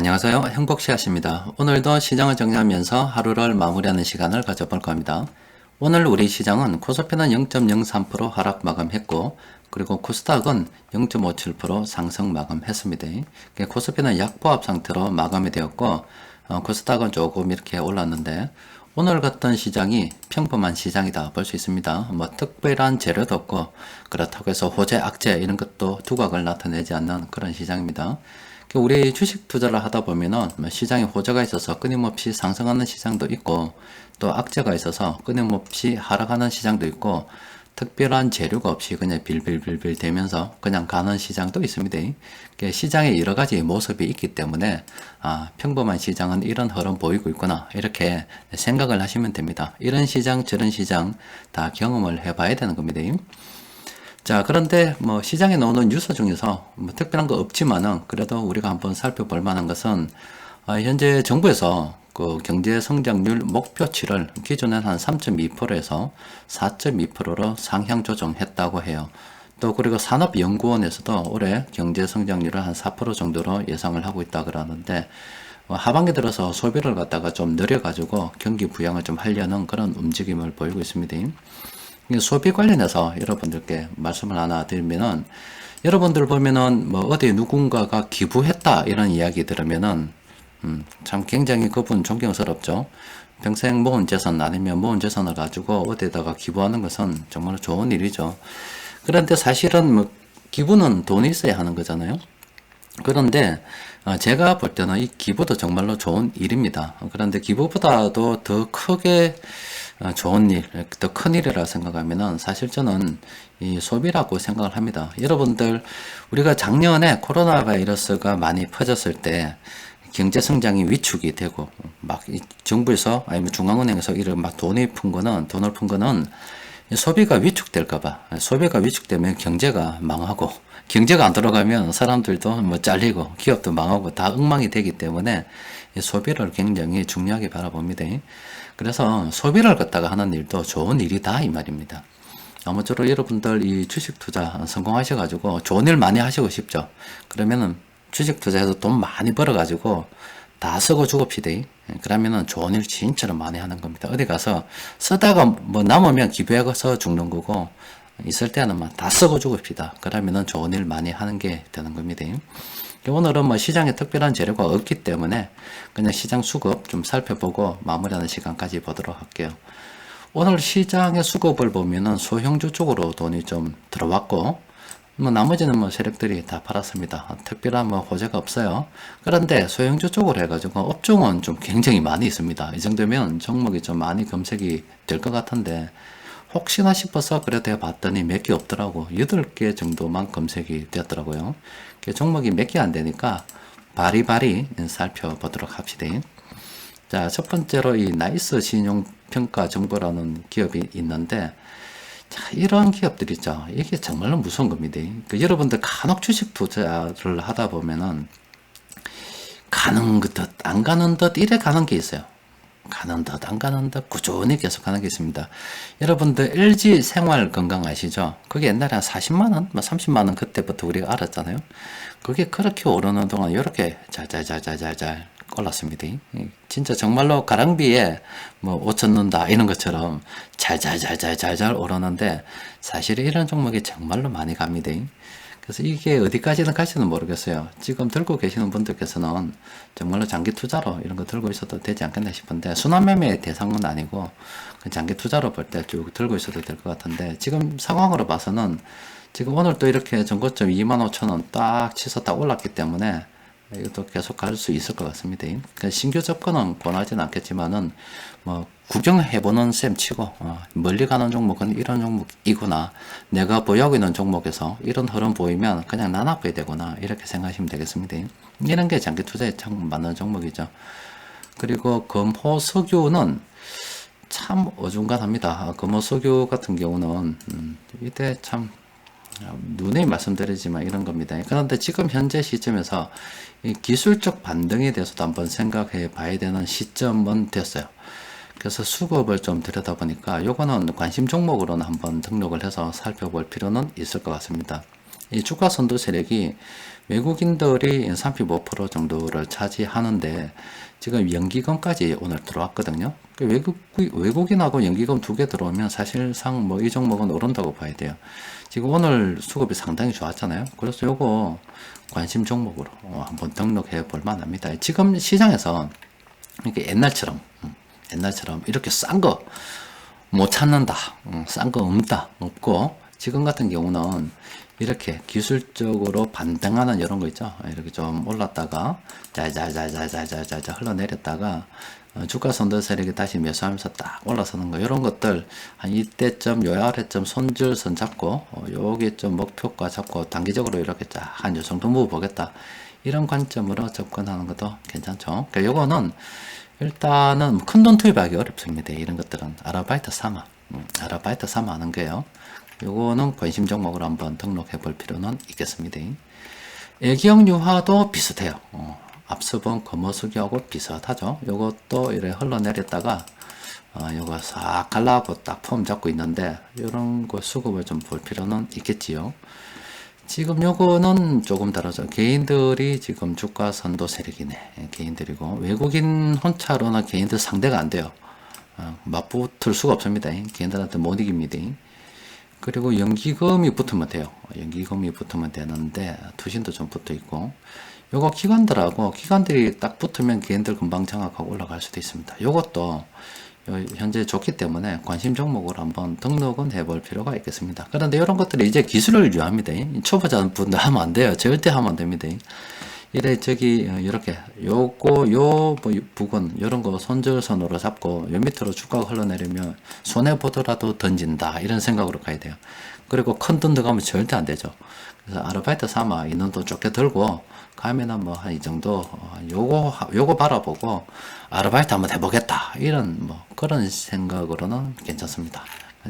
안녕하세요. 행복씨앗입니다. 오늘도 시장을 정리하면서 하루를 마무리하는 시간을 가져볼 겁니다. 오늘 우리 시장은 코스피는 0.03% 하락 마감했고, 그리고 코스닥은 0.57% 상승 마감했습니다. 코스피는 약보합 상태로 마감이 되었고, 코스닥은 조금 이렇게 올랐는데, 오늘 같은 시장이 평범한 시장이다 볼 수 있습니다. 뭐 특별한 재료도 없고, 그렇다고 해서 호재, 악재 이런 것도 두각을 나타내지 않는 그런 시장입니다. 우리 주식 투자를 하다 보면은 시장에 호재가 있어서 끊임없이 상승하는 시장도 있고, 또 악재가 있어서 끊임없이 하락하는 시장도 있고, 특별한 재료가 없이 그냥 빌빌빌빌 되면서 그냥 가는 시장도 있습니다. 시장에 여러 가지 모습이 있기 때문에 평범한 시장은 이런 흐름 보이고 있구나, 이렇게 생각을 하시면 됩니다. 이런 시장 저런 시장 다 경험을 해봐야 되는 겁니다. 자, 그런데 뭐 시장에 나오는 뉴스 중에서 뭐 특별한 거 없지만은 그래도 우리가 한번 살펴볼 만한 것은 현재 정부에서 그 경제 성장률 목표치를 기존에 한 3.2%에서 4.2%로 상향 조정했다고 해요. 또 그리고 산업연구원에서도 올해 경제 성장률을 한 4% 정도로 예상을 하고 있다 그러는데, 하반기 들어서 소비를 갖다가 좀 늘려가지고 경기 부양을 좀 하려는 그런 움직임을 보이고 있습니다. 소비 관련해서 여러분들께 말씀을 하나 드리면은, 여러분들 보면은 뭐 어디 누군가가 기부했다 이런 이야기 들으면은 참 굉장히 그분 존경스럽죠. 평생 모은 재산 아니면 모은 재산을 가지고 어디에다가 기부하는 것은 정말 좋은 일이죠. 그런데 사실은 뭐 기부는 돈이 있어야 하는 거잖아요. 그런데 제가 볼 때는 이 기부도 정말로 좋은 일입니다. 그런데 기부보다도 더 크게 좋은 일, 더 큰 일이라 생각하면은 사실 저는 이 소비라고 생각을 합니다. 여러분들, 우리가 작년에 코로나 바이러스가 많이 퍼졌을 때 경제 성장이 위축이 되고 막 정부에서 아니면 중앙은행에서 이런 막 돈을 푼 거는 소비가 위축될까봐. 소비가 위축되면 경제가 망하고, 경제가 안 돌아가면 사람들도 뭐 잘리고 기업도 망하고 다 엉망이 되기 때문에 소비를 굉장히 중요하게 바라봅니다. 그래서 소비를 갖다가 하는 일도 좋은 일이다 이 말입니다. 아무쪼록 여러분들 이 주식 투자 성공하셔가지고 좋은 일 많이 하시고 싶죠. 그러면은 주식 투자해서 돈 많이 벌어가지고 다 쓰고 죽읍시다. 그러면은 좋은 일 진짜로 많이 하는 겁니다. 어디 가서 쓰다가 뭐 남으면 기부해서 죽는 거고, 있을 때는 막 다 쓰고 죽읍시다. 그러면은 좋은 일 많이 하는 게 되는 겁니다. 오늘은 뭐 시장에 특별한 재료가 없기 때문에 그냥 시장 수급 좀 살펴보고 마무리하는 시간까지 보도록 할게요. 오늘 시장의 수급을 보면은 소형주 쪽으로 돈이 좀 들어왔고, 뭐 나머지는 뭐 세력들이 다 팔았습니다. 특별한 뭐 호재가 없어요. 그런데 소형주 쪽으로 해가지고 업종은 좀 굉장히 많이 있습니다. 이 정도면 종목이 좀 많이 검색이 될 것 같은데, 혹시나 싶어서 그래도 해봤더니 몇 개 없더라고. 8개 정도만 검색이 되었더라고요. 종목이 몇 개 안 되니까 바리바리 살펴보도록 합시다. 자, 첫 번째로 이 나이스 신용평가 정보라는 기업이 있는데, 자, 이런 기업들 있죠. 이게 정말로 무서운 겁니다. 여러분들 간혹 주식 투자를 하다 보면은 가는 듯 안 가는 듯 이래 가는 게 있어요. 가는 듯 안 가는 듯 꾸준히 계속 가는 게 있습니다. 여러분들 LG 생활 건강 아시죠? 그게 옛날에 한 40만원, 뭐 30만원 그때부터 우리가 알았잖아요. 그게 그렇게 오르는 동안 이렇게 잘 올랐습니다. 진짜 정말로 가랑비에 뭐 5천 넣는다 이런 것처럼 잘 오르는데, 사실 이런 종목이 정말로 많이 갑니다. 그래서 이게 어디까지는 갈지는 모르겠어요. 지금 들고 계시는 분들께서는 정말로 장기 투자로 이런 거 들고 있어도 되지 않겠나 싶은데, 순환매매의 대상은 아니고 장기 투자로 볼 때 쭉 들고 있어도 될 것 같은데, 지금 상황으로 봐서는 지금 오늘 또 이렇게 전고점 25,000원 딱 치서 딱 올랐기 때문에 이것도 계속 갈 수 있을 것 같습니다. 그러니까 신규 접근은 권하지는 않겠지만은 뭐 구경해보는 셈 치고 멀리 가는 종목은 이런 종목이구나, 내가 보유하고 있는 종목에서 이런 흐름 보이면 그냥 나눠봐야 되구나, 이렇게 생각하시면 되겠습니다. 이런 게 장기 투자에 참 맞는 종목이죠. 그리고 금호석유는 참 어중간합니다. 금호석유 같은 경우는 이때 참 눈에 말씀드리지만 이런 겁니다. 그런데 지금 현재 시점에서 이 기술적 반등에 대해서도 한번 생각해 봐야 되는 시점은 됐어요. 그래서 수급을 좀 들여다보니까 요거는 관심 종목으로는 한번 등록을 해서 살펴볼 필요는 있을 것 같습니다. 이 주가 선도 세력이 외국인들이 35% 정도를 차지하는데 지금 연기금까지 오늘 들어왔거든요. 외국인하고 연기금 두 개 들어오면 사실상 뭐 이 종목은 오른다고 봐야 돼요. 지금 오늘 수급이 상당히 좋았잖아요. 그래서 요거 관심 종목으로 한번 등록해 볼 만합니다. 지금 시장에서 이렇게 옛날처럼 이렇게 싼 거 못 찾는다, 싼 거 없고, 지금 같은 경우는 이렇게 기술적으로 반등하는 이런 거 있죠. 이렇게 좀 올랐다가 자자자자자자자 흘러내렸다가 주가 선도 세력이 다시 매수하면서 딱 올라서는 거, 이런 것들 한 이때쯤 요 아래쯤 손절선 잡고 요게 좀 목표가 잡고 단기적으로 이렇게 쫙 한 요 정도 모아 보겠다, 이런 관점으로 접근하는 것도 괜찮죠. 그러니까 요거는 일단은 큰 돈 투입하기 어렵습니다. 이런 것들은 아르바이트 삼아 하는 거예요. 요거는 관심 종목으로 한번 등록해 볼 필요는 있겠습니다. 애기형 유화도 비슷해요. 앞서 본 거머수기하고 비슷하죠. 요것도 이래 흘러내렸다가 요거 싹 갈라하고 딱 폼 잡고 있는데, 요런 거 수급을 좀 볼 필요는 있겠지요. 지금 요거는 조금 다르죠. 개인들이 지금 주가 선도 세력이네. 개인들이고, 외국인 혼차로는 개인들 상대가 안 돼요. 맞붙을 수가 없습니다. 개인들한테 못 이깁니다. 그리고 연기금이 붙으면 돼요. 연기금이 붙으면 되는데, 투신도 좀 붙어 있고, 요거 기관들이 딱 붙으면 개인들 금방 장악하고 올라갈 수도 있습니다. 요것도 현재 좋기 때문에 관심 종목으로 한번 등록은 해볼 필요가 있겠습니다. 그런데 이런 것들이 이제 기술을 유효합니다. 초보자 분들 하면 안 돼요. 절대 하면 안 됩니다. 이래 이렇게 요 부분 이런 거 손절선으로 잡고 요 밑으로 주가가 흘러내리면 손해 보더라도 던진다, 이런 생각으로 가야 돼요. 그리고 큰 돈 들어가면 절대 안 되죠. 그래서 아르바이트 삼아 있는 돈 좁게 들고 가면은 뭐 한 이 정도 요거 바라보고 아르바이트 한번 해보겠다, 이런 그런 생각으로는 괜찮습니다.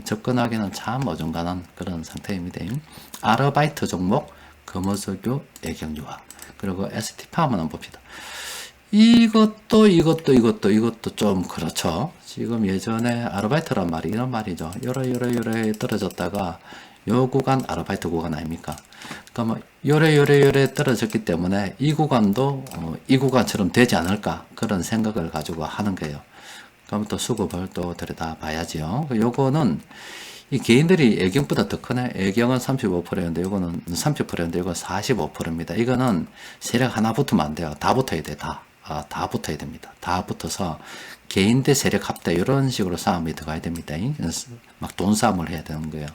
접근하기는 참 어중간한 그런 상태입니다. 아르바이트 종목 금호석유 애경유화, 그리고 ST팜 한번 봅시다. 이것도 좀 그렇죠. 지금 예전에 아르바이트란 말이 이런 말이죠. 요래 떨어졌다가 요 구간 아르바이트 구간 아닙니까? 그러니까 요래 떨어졌기 때문에 이 구간도 이 구간처럼 되지 않을까, 그런 생각을 가지고 하는 거예요. 그럼 또 수급을 또 들여다 봐야지요. 요거는 이 개인들이 애경보다 더 크네. 애경은 35%였는데 요거는 30%였는데 이거 45%입니다. 이거는 세력 하나 붙으면 안 돼요. 다 붙어야 돼. 다 붙어야 됩니다. 다 붙어서 개인 대 세력 합대, 이런 식으로 싸움이 들어가야 됩니다. 막 돈 싸움을 해야 되는 거예요.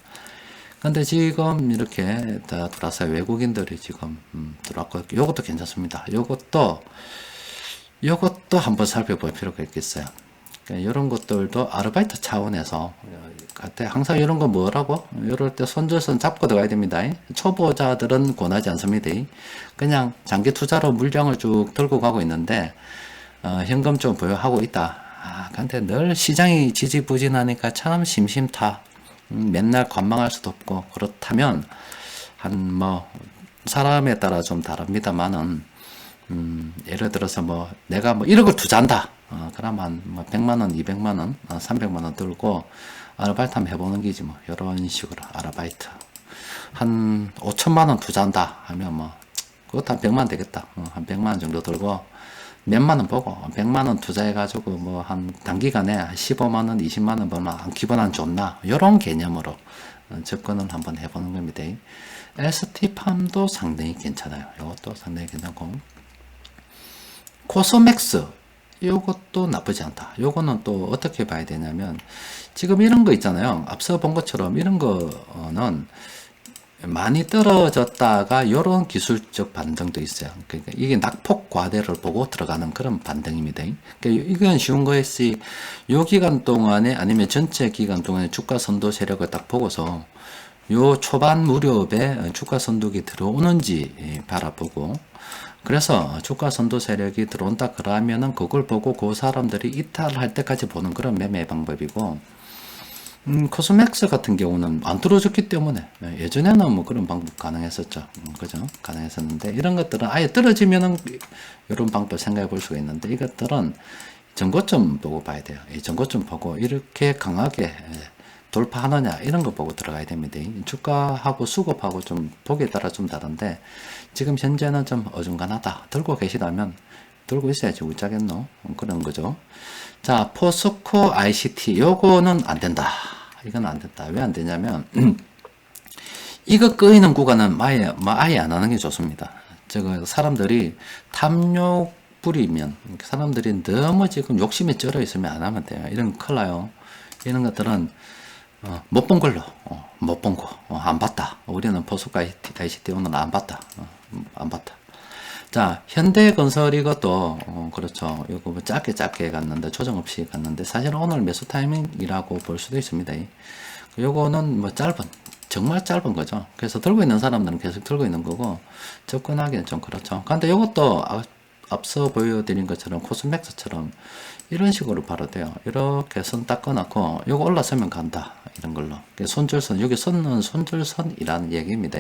근데 지금 이렇게 다 들어와서 외국인들이 지금 들어왔고, 요것도 괜찮습니다. 요것도 한번 살펴볼 필요가 있겠어요. 그러니까 이런 것들도 아르바이트 차원에서 항상 이런 거 뭐라고? 이럴 때 손절선 잡고 들어가야 됩니다. 초보자들은 권하지 않습니다. 그냥 장기 투자로 물량을 쭉 들고 가고 있는데 현금 좀 보유하고 있다. 근데 늘 시장이 지지부진하니까 참 심심타. 맨날 관망할 수도 없고, 그렇다면 사람에 따라 좀 다릅니다만은 예를 들어서 내가 1억을 투자한다. 그러면 100만원, 200만원, 300만원 들고 아르바이트 한번 해보는 게지 이런 식으로 아르바이트. 한 5천만원 투자한다 하면 그것도 한 100만원 되겠다. 한 100만원 정도 들고 몇만원 보고 100만원 투자해가지고 한 단기간에 15만원, 20만원 벌면 기본 안 좋나, 요런 개념으로 접근을 한번 해보는 겁니다. ST팜도 상당히 괜찮아요. 이것도 상당히 괜찮고, 코스맥스 요것도 나쁘지 않다. 요거는 또 어떻게 봐야 되냐면, 지금 이런 거 있잖아요. 앞서 본 것처럼 이런 거는 많이 떨어졌다가 요런 기술적 반등도 있어요. 그러니까 이게 낙폭 과대를 보고 들어가는 그런 반등입니다. 그러니까 이건 쉬운 거였지. 요 기간 동안에, 아니면 전체 기간 동안에 주가 선도 세력을 딱 보고서 요 초반 무렵에 주가 선도기 들어오는지 바라보고, 그래서 주가 선도 세력이 들어온다 그러면은 그걸 보고 그 사람들이 이탈할 때까지 보는 그런 매매 방법이고, 코스맥스 같은 경우는 안 떨어졌기 때문에, 예전에는 그런 방법 가능했었죠. 그죠? 가능했었는데, 이런 것들은 아예 떨어지면은 이런 방법 생각해 볼 수가 있는데, 이것들은 전고점 보고 봐야 돼요. 이 전고점 보고 이렇게 강하게 돌파하느냐 이런 거 보고 들어가야 됩니다. 주가하고 수급하고 좀 보기에 따라 좀 다른데 지금 현재는 좀 어중간하다. 들고 계시다면 들고 있어야지 웃자겠노? 그런 거죠. 자, 포스코 ICT 요거는 안 된다. 이건 안 된다. 왜 안 되냐면 이거 끄이는 구간은 아예 안 하는 게 좋습니다. 저거 사람들이 탐욕 부리면 사람들이 너무 지금 욕심에 쩔어 있으면 안 하면 돼요. 이런 거 큰일 나요. 이런 것들은 못 본 걸로 못 본 거 안 봤다. 우리는 포스코 ICT 오늘 안 봤다. 안 봤다. 자, 현대건설 이것도 그렇죠. 이거 뭐 짧게 갔는데 조정 없이 갔는데 사실은 오늘 매수 타이밍이라고 볼 수도 있습니다. 요거는 뭐 정말 짧은 거죠. 그래서 들고 있는 사람들은 계속 들고 있는 거고 접근하기는 좀 그렇죠. 근데 요것도 앞서 보여드린 것처럼 코스맥스처럼 이런 식으로 바로 돼요. 이렇게 선 딱 꺼놓고 요거 올라서면 간다. 이런 걸로. 손절선, 여기 선은 손절선이라는 얘기입니다.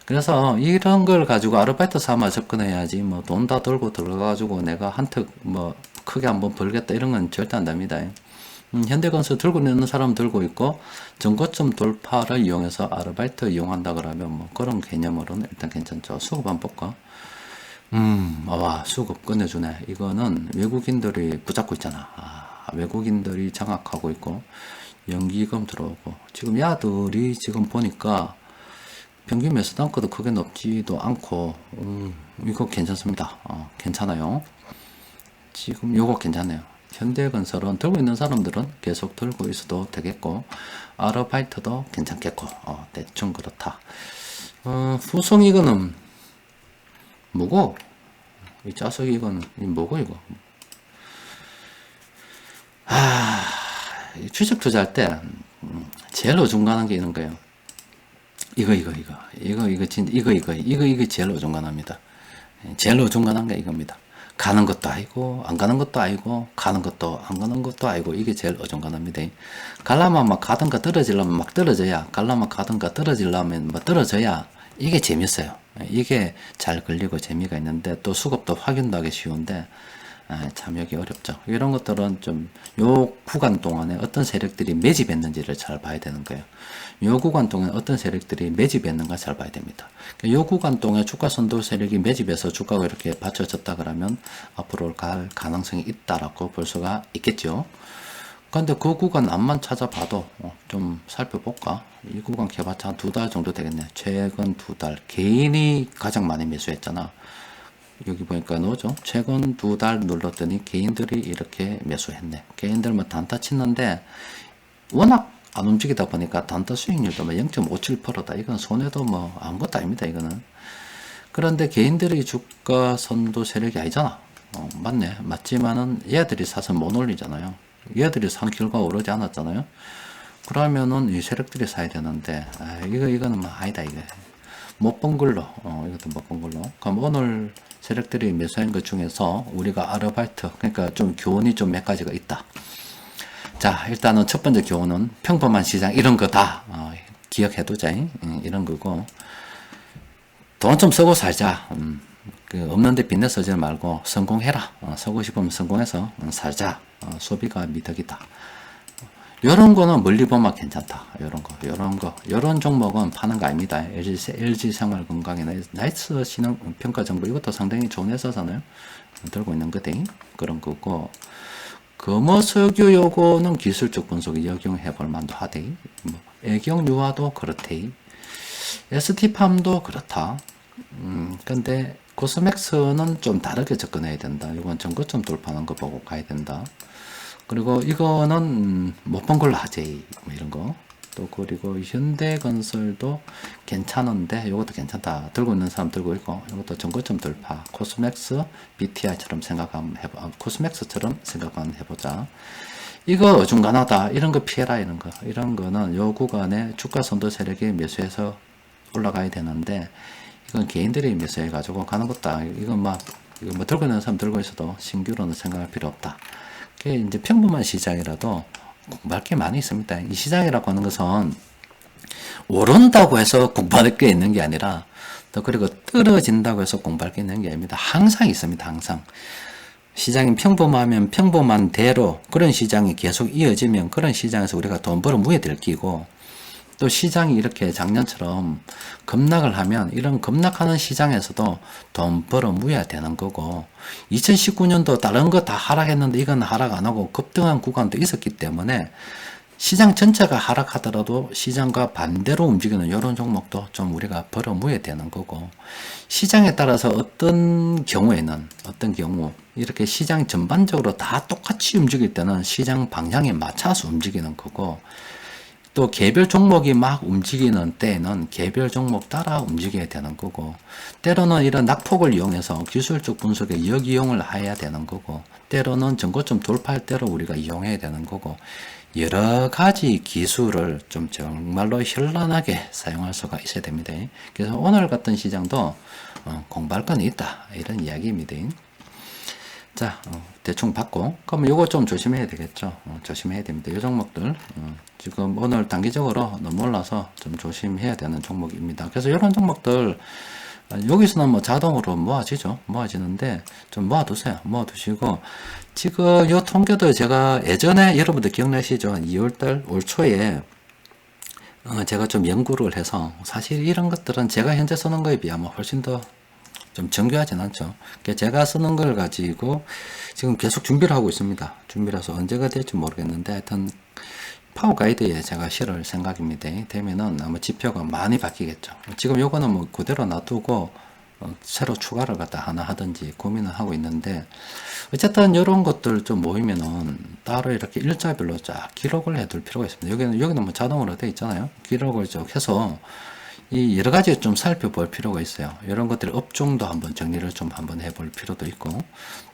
그래서 이런 걸 가지고 아르바이트 삼아 접근해야지 뭐 돈 다 들고 들어가가지고 내가 한턱 뭐 크게 한번 벌겠다 이런 건 절대 안 됩니다. 현대건설 들고 있는 사람 들고 있고 전고점 돌파를 이용해서 아르바이트 이용한다 그러면 뭐 그런 개념으로는 일단 괜찮죠. 수급 한번 볼까? 와, 수급 끝내주네. 이거는 외국인들이 붙잡고 있잖아. 외국인들이 장악하고 있고 연기금 들어오고 지금 야들이 지금 보니까 평균 매수 단가도 크게 높지도 않고 이거 괜찮습니다. 괜찮아요. 지금 요거 괜찮네요. 현대건설은 들고 있는 사람들은 계속 들고 있어도 되겠고 아르바이트도 괜찮겠고 대충 그렇다. 후성 이거는 뭐고? 이 자석 이거는 뭐고 이거? 주식 투자할 때 제일 어중간한 게 이런 거예요. 이거 제일 어중간합니다. 제일 어중간한 게 이겁니다. 가는 것도 아니고 안 가는 것도 아니고 가는 것도 안 가는 것도 아니고 이게 제일 어중간합니다. 가려면 막 가든가 떨어지려면 막 떨어져야 가려면 가든가 떨어지려면 뭐 떨어져야 이게 재밌어요. 이게 잘 걸리고 재미가 있는데 또 수급도 확인도 하기 쉬운데 참 여기 어렵죠. 이런 것들은 좀 요 구간 동안에 어떤 세력들이 매집했는지를 잘 봐야 되는 거예요. 요 구간 동안에 어떤 세력들이 매집했는가 잘 봐야 됩니다. 요 구간 동안에 주가 선도 세력이 매집해서 주가가 이렇게 받쳐졌다 그러면 앞으로 갈 가능성이 있다라고 볼 수가 있겠죠. 근데 그 구간 앞만 찾아봐도 좀 살펴볼까? 이 구간 개봤자 한 2달 정도 되겠네. 최근 2달. 개인이 가장 많이 매수했잖아. 여기 보니까 나오죠. 최근 2달 눌렀더니 개인들이 이렇게 매수했네. 개인들만 단타 치는데 워낙 안 움직이다 보니까 단타 수익률도 뭐 0.57%다. 이건 손해도 뭐 아무것도 아닙니다. 이거는. 그런데 개인들이 주가 선도 세력이 아니잖아. 맞네. 맞지만은 얘들이 사서 못 올리잖아요. 얘들이 산 결과 오르지 않았잖아요. 그러면은 이 세력들이 사야 되는데 이거는 뭐 아니다. 이거 못 본 걸로 이것도 못 본 걸로. 그럼 오늘 세력들이 매수한 것 중에서 우리가 아르바이트 그러니까 좀 교훈이 좀 몇 가지가 있다. 자, 일단은 첫 번째 교훈은 평범한 시장 이런 거 다 기억해두자. 이런 거고 돈 좀 쓰고 살자. 없는데 빚내 쓰지 말고 성공해라. 쓰고 싶으면 성공해서 살자. 소비가 미덕이다. 요런 거는 멀리 보면 괜찮다. 요런 종목은 파는 거 아닙니다. LG 생활건강이나 나이스 신흥 평가 정보 이것도 상당히 좋은 회사잖아요. 들고 있는 거대. 그런 거고. 금호석유 요거는 기술적 분석에 적용해 볼 만도 하대. 뭐, 애경 유화도 그렇대. ST팜도 그렇다. 근데 코스맥스는 좀 다르게 접근해야 된다. 이건 전고점 돌파하는 거 보고 가야 된다. 그리고 이거는 못 본 걸로 하지. 뭐 이런 거. 또 그리고 현대건설도 괜찮은데 이것도 괜찮다. 들고 있는 사람 들고 있고 이것도 전고점 돌파. 코스맥스, BTI처럼 코스맥스처럼 생각 한번 해보자. 이거 어중간하다. 이런 거 피해라. 이런 거는 요 구간에 주가 선도 세력이 매수해서 올라가야 되는데 이건 개인들이 매수해가지고 가는 것도 이건 이거 뭐 들고 있는 사람 들고 있어도 신규로는 생각할 필요 없다. 그게 이제 평범한 시장이라도 공부할 게 많이 있습니다. 이 시장이라고 하는 것은 오른다고 해서 공부할 게 있는 게 아니라 또 그리고 떨어진다고 해서 공부할 게 있는 게 아닙니다. 항상 있습니다. 항상. 시장이 평범하면 평범한 대로 그런 시장이 계속 이어지면 그런 시장에서 우리가 돈 벌어 무에 될 끼고, 또 시장이 이렇게 작년처럼 급락을 하면 이런 급락하는 시장에서도 돈 벌어 무야 되는 거고, 2019년도 다른 거 다 하락했는데 이건 하락 안 하고 급등한 구간도 있었기 때문에 시장 전체가 하락하더라도 시장과 반대로 움직이는 이런 종목도 좀 우리가 벌어 무야 되는 거고, 시장에 따라서 어떤 경우 이렇게 시장 전반적으로 다 똑같이 움직일 때는 시장 방향에 맞춰서 움직이는 거고, 또 개별 종목이 막 움직이는 때에는 개별 종목 따라 움직여야 되는 거고, 때로는 이런 낙폭을 이용해서 기술적 분석에 역이용을 해야 되는 거고, 때로는 전고점 돌파할 때로 우리가 이용해야 되는 거고, 여러 가지 기술을 좀 정말로 현란하게 사용할 수가 있어야 됩니다. 그래서 오늘 같은 시장도 공부할 건 있다, 이런 이야기입니다. 자, 대충 받고, 그러면 요거 좀 조심해야 되겠죠. 조심해야 됩니다. 이 종목들, 지금 오늘 단기적으로 너무 올라서 좀 조심해야 되는 종목입니다. 그래서 이런 종목들, 여기서는 뭐 자동으로 모아지는데, 좀 모아두세요. 모아두시고, 지금 요 통계도 제가 예전에 여러분들 기억나시죠? 2월달, 올 초에, 제가 좀 연구를 해서, 사실 이런 것들은 제가 현재 쓰는 거에 비하면 훨씬 더 좀 정교하진 않죠. 제가 쓰는 걸 가지고 지금 계속 준비를 하고 있습니다. 준비를 해서 언제가 될지 모르겠는데, 하여튼 파워 가이드에 제가 실을 생각입니다. 되면은 아마 지표가 많이 바뀌겠죠. 지금 요거는 뭐 그대로 놔두고 새로 추가를 갖다 하나 하든지 고민을 하고 있는데, 어쨌든 이런 것들 좀 모이면은 따로 이렇게 일자별로 쫙 기록을 해둘 필요가 있습니다. 여기는 뭐 자동으로 되어 있잖아요. 기록을 쭉 해서 이 여러 가지 좀 살펴볼 필요가 있어요. 이런 것들 업종도 한번 정리를 좀 한번 해볼 필요도 있고,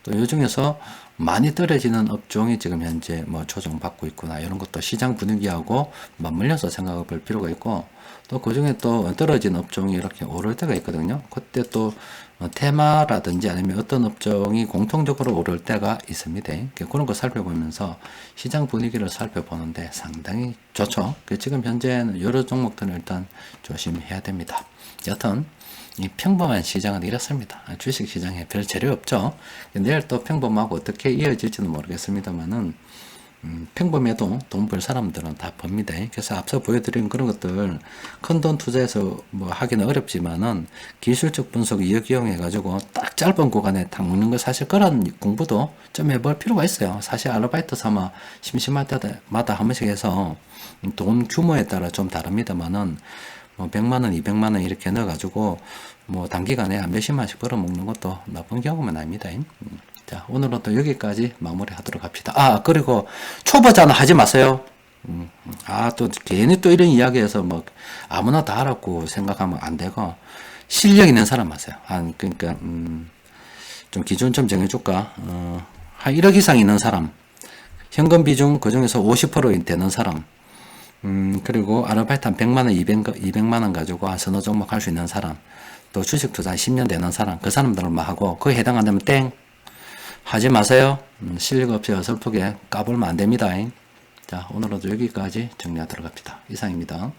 또 이 중에서 많이 떨어지는 업종이 지금 현재 뭐 조정받고 있구나, 이런 것도 시장 분위기하고 맞물려서 생각해 볼 필요가 있고, 또 그 중에 또 떨어진 업종이 이렇게 오를 때가 있거든요. 그때 또 테마라든지 아니면 어떤 업종이 공통적으로 오를 때가 있습니다. 그런 거 살펴보면서 시장 분위기를 살펴보는데 상당히 좋죠. 지금 현재는 여러 종목들은 일단 조심해야 됩니다. 여튼 이 평범한 시장은 이렇습니다. 주식 시장에 별 재료 없죠. 내일 또 평범하고 어떻게 이어질지는 모르겠습니다만은, 평범해도 돈 벌 사람들은 다 법니다. 그래서 앞서 보여드린 그런 것들 큰 돈 투자해서 뭐 하기는 어렵지만은 기술적 분석 이용해 가지고 딱 짧은 구간에 딱 먹는 거, 사실 그런 공부도 좀 해볼 필요가 있어요. 사실 아르바이트 삼아 심심할 때마다 한 번씩 해서, 돈 규모에 따라 좀 다릅니다만은 뭐 100만원, 200만원 이렇게 넣어가지고 뭐 단기간에 한 몇십만씩 벌어먹는 것도 나쁜 경험은 아닙니다. 자, 오늘은 또 여기까지 마무리 하도록 합시다. 그리고 초보자는 하지 마세요. 또 괜히 또 이런 이야기해서 뭐 아무나 다 알았고 생각하면 안 되고, 실력 있는 사람 하세요. 그러니까 좀 기준 좀 정해줄까? 한 1억 이상 있는 사람, 현금 비중 그 중에서 50% 되는 사람, 그리고 아르바이트 한 100만원, 200만원 가지고 한 서너 종목 할 수 있는 사람, 또 주식 투자 10년 되는 사람, 그 사람들만 하고, 그에 해당 안 되면 땡! 하지 마세요. 실력 없이 어설프게 까불면 안 됩니다. 자, 오늘도 여기까지 정리하도록 합시다. 이상입니다.